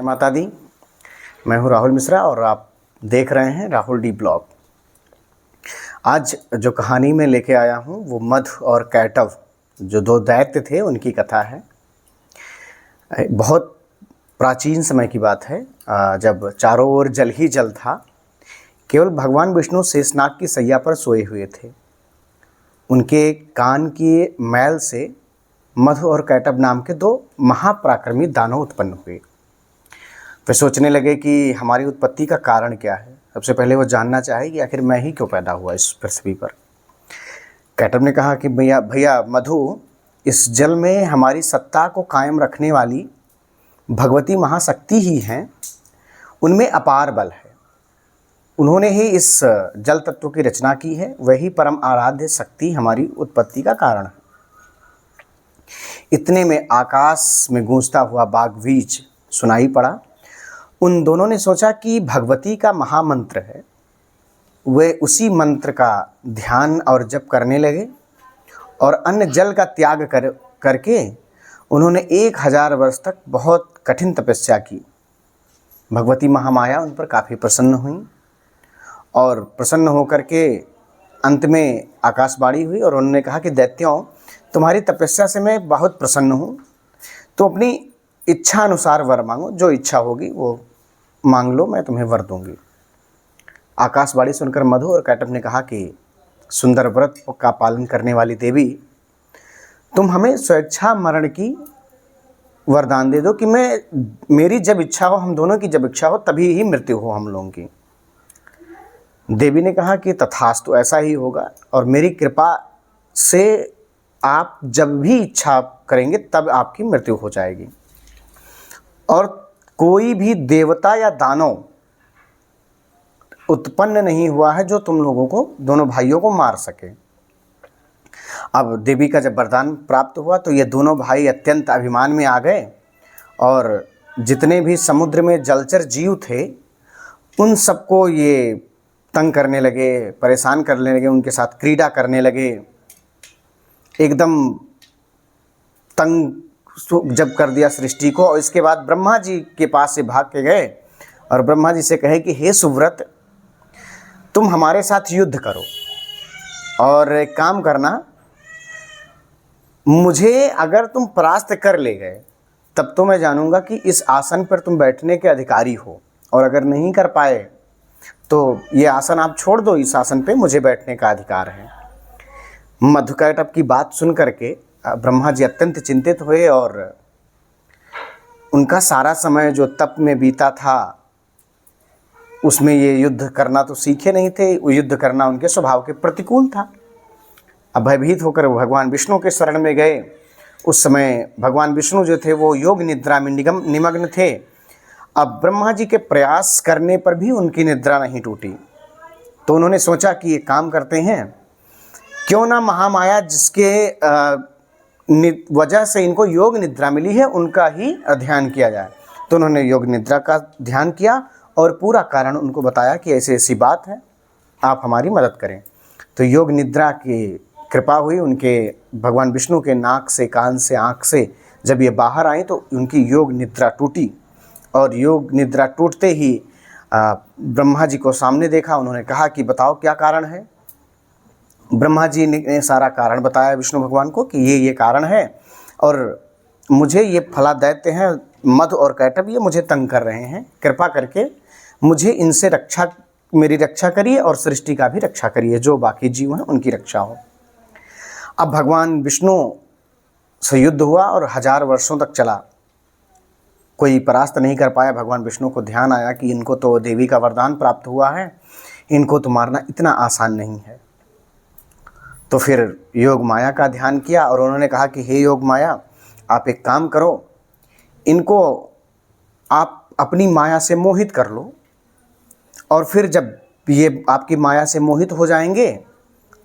माता दी। मैं हूं राहुल मिश्रा और आप देख रहे हैं राहुल डी ब्लॉग। आज जो कहानी मैं लेके आया हूं वो मधु और कैटव, जो दो दैत्य थे, उनकी कथा है। बहुत प्राचीन समय की बात है, जब चारों ओर जल ही जल था। केवल भगवान विष्णु शेषनाग की सैया पर सोए हुए थे। उनके कान की मैल से मधु और कैटव नाम के दो महापराक्रमी दानव उत्पन्न हुए। वे सोचने लगे कि हमारी उत्पत्ति का कारण क्या है। सबसे पहले वो जानना चाहे कि आखिर मैं ही क्यों पैदा हुआ इस पृथ्वी पर। कैटव ने कहा कि भैया भैया मधु, इस जल में हमारी सत्ता को कायम रखने वाली भगवती महाशक्ति ही हैं। उनमें अपार बल है। उन्होंने ही इस जल तत्व की रचना की है। वही परम आराध्य शक्ति हमारी उत्पत्ति का कारण है। इतने में आकाश में गूंजता हुआ बागबीज सुनाई पड़ा। उन दोनों ने सोचा कि भगवती का महामंत्र है। वे उसी मंत्र का ध्यान और जप करने लगे और अन्य जल का त्याग करके उन्होंने 1000 वर्ष तक बहुत कठिन तपस्या की। भगवती महामाया उन पर काफ़ी प्रसन्न हुई और प्रसन्न होकर के अंत में आकाशवाणी हुई और उन्होंने कहा कि दैत्यों, तुम्हारी तपस्या से मैं बहुत प्रसन्न हूँ, तो अपनी इच्छा अनुसार वर मांगो। जो इच्छा होगी वो मांग लो, मैं तुम्हें वर दूंगी। आकाशवाणी सुनकर मधु और कैटव ने कहा कि सुंदर व्रत का पालन करने वाली देवी, तुम हमें स्वेच्छा मरण की वरदान दे दो कि मेरी जब इच्छा हो, हम दोनों की जब इच्छा हो तभी ही मृत्यु हो हम लोगों की। देवी ने कहा कि तथास्तु, ऐसा ही होगा और मेरी कृपा से आप जब भी इच्छा करेंगे तब आपकी मृत्यु हो जाएगी और कोई भी देवता या दानव उत्पन्न नहीं हुआ है जो तुम लोगों को, दोनों भाइयों को मार सके। अब देवी का जब वरदान प्राप्त हुआ तो ये दोनों भाई अत्यंत अभिमान में आ गए और जितने भी समुद्र में जलचर जीव थे उन सबको ये तंग करने लगे, परेशान करने लगे, उनके साथ क्रीड़ा करने लगे। एकदम तंग जब कर दिया सृष्टि को। और इसके बाद ब्रह्मा जी के पास से भाग के गए और ब्रह्मा जी से कहे कि हे सुव्रत, तुम हमारे साथ युद्ध करो और एक काम करना, मुझे अगर तुम परास्त कर ले गए तब तो मैं जानूंगा कि इस आसन पर तुम बैठने के अधिकारी हो, और अगर नहीं कर पाए तो ये आसन आप छोड़ दो, इस आसन पे मुझे बैठने का अधिकार है। मधु कैटव की बात सुन करके ब्रह्मा जी अत्यंत चिंतित हुए और उनका सारा समय जो तप में बीता था उसमें ये युद्ध करना तो सीखे नहीं थे। वो युद्ध करना उनके स्वभाव के प्रतिकूल था। अब भयभीत होकर भगवान विष्णु के शरण में गए। उस समय भगवान विष्णु जो थे वो योग निद्रा में निमग्न थे। अब ब्रह्मा जी के प्रयास करने पर भी उनकी निद्रा नहीं टूटी, तो उन्होंने सोचा कि ये काम करते हैं, क्यों ना महामाया जिसके वजह से इनको योग निद्रा मिली है उनका ही ध्यान किया जाए। तो उन्होंने योग निद्रा का ध्यान किया और पूरा कारण उनको बताया कि ऐसी ऐसी बात है, आप हमारी मदद करें। तो योग निद्रा की कृपा हुई। उनके भगवान विष्णु के नाक से, कान से, आँख से जब ये बाहर आई तो उनकी योग निद्रा टूटी और योग निद्रा टूटते ही ब्रह्मा जी को सामने देखा। उन्होंने कहा कि बताओ क्या कारण है। ब्रह्मा जी ने सारा कारण बताया विष्णु भगवान को कि ये कारण है और मुझे ये फलादैत्य हैं मधु और कैटव, ये मुझे तंग कर रहे हैं। कृपा करके मुझे इनसे मेरी रक्षा करिए और सृष्टि का भी रक्षा करिए, जो बाकी जीव हैं उनकी रक्षा हो। अब भगवान विष्णु से युद्ध हुआ और 1000 वर्षों तक चला। कोई परास्त नहीं कर पाया। भगवान विष्णु को ध्यान आया कि इनको तो देवी का वरदान प्राप्त हुआ है, इनको तो मारना इतना आसान नहीं है। तो फिर योग माया का ध्यान किया और उन्होंने कहा कि हे योग माया, आप एक काम करो, इनको आप अपनी माया से मोहित कर लो और फिर जब ये आपकी माया से मोहित हो जाएंगे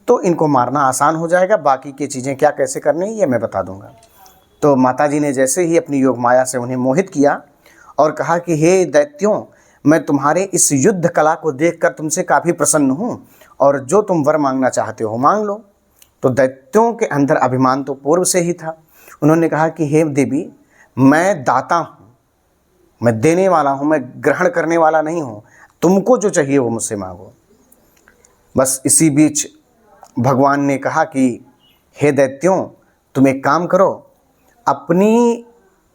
तो इनको मारना आसान हो जाएगा। बाकी की चीज़ें क्या कैसे करनी है ये मैं बता दूंगा। तो माताजी ने जैसे ही अपनी योग माया से उन्हें मोहित किया और कहा कि हे दैत्यों, मैं तुम्हारे इस युद्ध कला को देखकर तुमसे काफ़ी प्रसन्न हूँ और जो तुम वर मांगना चाहते हो मांग लो। तो दैत्यों के अंदर अभिमान तो पूर्व से ही था। उन्होंने कहा कि हे देवी, मैं दाता हूँ, मैं देने वाला हूँ, मैं ग्रहण करने वाला नहीं हूँ। तुमको जो चाहिए वो मुझसे मांगो। बस इसी बीच भगवान ने कहा कि हे दैत्यों, तुम एक काम करो, अपनी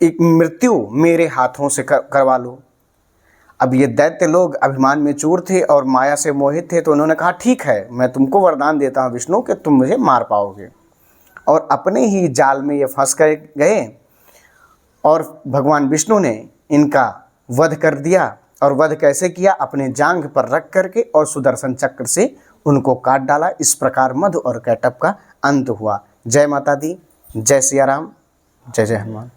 एक मृत्यु मेरे हाथों से करवा लो। अब ये दैत्य लोग अभिमान में चूर थे और माया से मोहित थे, तो उन्होंने कहा ठीक है, मैं तुमको वरदान देता हूँ विष्णु कि तुम मुझे मार पाओगे। और अपने ही जाल में ये फंस कर गए और भगवान विष्णु ने इनका वध कर दिया। और वध कैसे किया? अपने जांघ पर रख करके और सुदर्शन चक्र से उनको काट डाला। इस प्रकार मधु और कैटभ का अंत हुआ। जय माता दी, जय सिया राम, जय जय हनुमान।